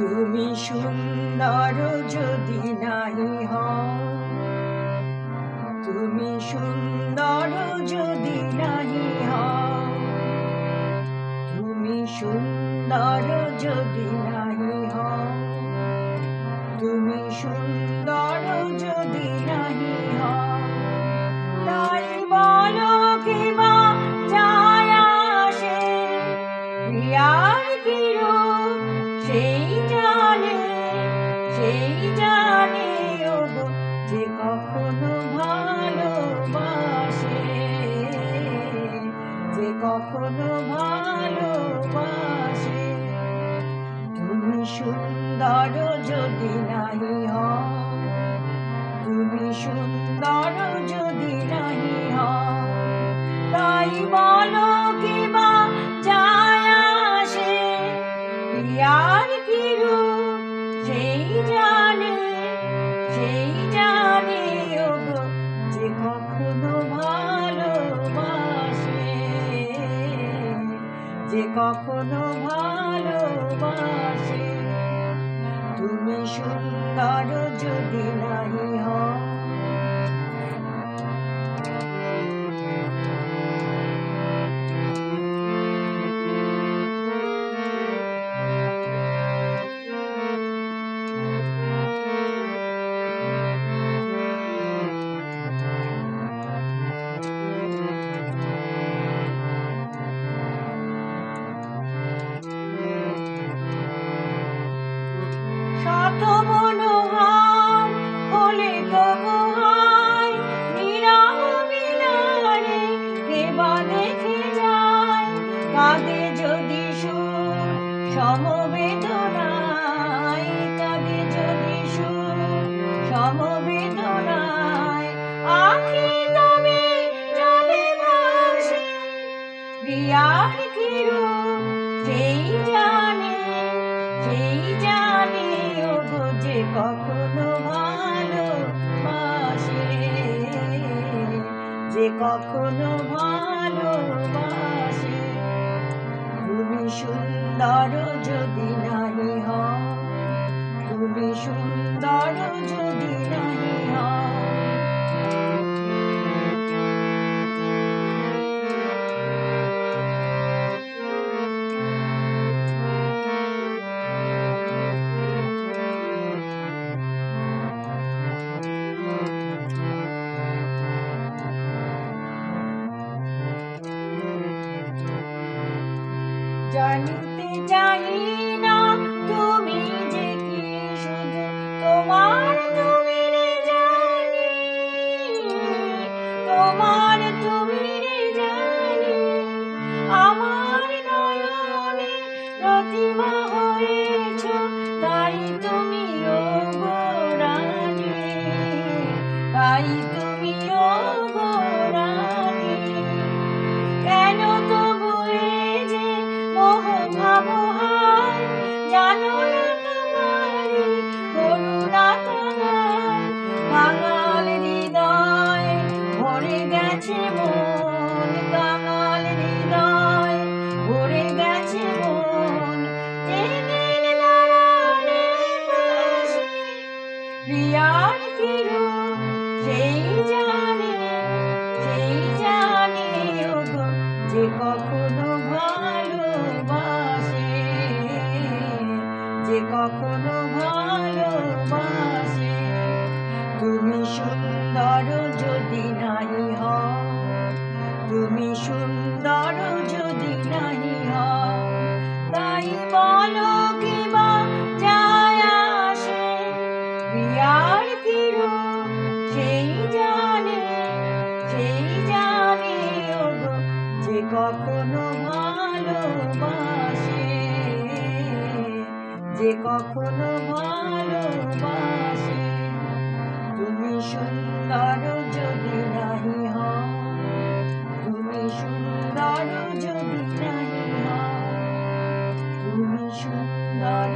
তুমি সুন্দর যদি নাহি হও, তুমি সুন্দর যদি নাহি হও, তুমি সুন্দর যদি নাহি হও, তুমি সুন্দর যদি নাহি হও, তাই বলো কি বা যায় আসে, প্রিয়ার কি রূপ সেই জানে ওগো যে কখনো ভালোবাসে, যে কখনো ভালোবাসে। তুমি সুন্দর যদি নাহি হও, তুমি সুন্দর যদি নাহি হও, তাই বলো কি বা যায় আসে, প্রিয়ার কি রূপ সেই জানে ওগো যে কখনো ভালোবাসে, যে কখনো ভালোবাসে। তুমি সুন্দর যদি নাহি হও, শত মনোহার হলে তবু হয় নীরব মিনারে কে বা দেখে যায়, কাঁদে যদি সুর সমবেদনায়, কাঁদে যদি সুর সমবেদনায়, আখি তবে জলে ভাসে, প্রিয়ার কি রূপ সেই জানে ওগো যে কখনো ভালোবাসে, যে কখনো ভালোবাসে। তুমি সুন্দর যদি নাহি হও, তুমি সুন্দর যদি নাহি হও, জানিতে চাই না তুমি যে কি শুধু তোমার তুমি রে জানি, তোমার তুমি রে জানি, আমার নয়নে প্রতিমা হয়েছ, তাই তুমি ওগো রানী, তাই তুমি ওগো রানী। কেন তবু যে মোহ ভাব হয়, জানো না তোমারি করুণা তোমার, কাঙাল হৃদয় ভরে গেছে মন, কাঙাল হৃদয় ভরে গেছে মন, যেদিন দাঁড়ালে পাশে, প্রিয়ার কি রূপ সেই জানে ওগো যে কখনো ভালোবাসে, যে কখনো ভালোবাসে। তুমি সুন্দর যদি নাহি হও, তুমি সুন্দর যদি নাহি হও, তাই বলো কি বা যায় আসে, প্রিয়ার কি রূপ সেই জানে ওগো যে কখনো ভালোবাসে, যে কখনো ভালোবাসে। তুমি সুন্দর যদি নাহি হও, তুমি সুন্দর যদি নাহি হও, তুমি সুন্দর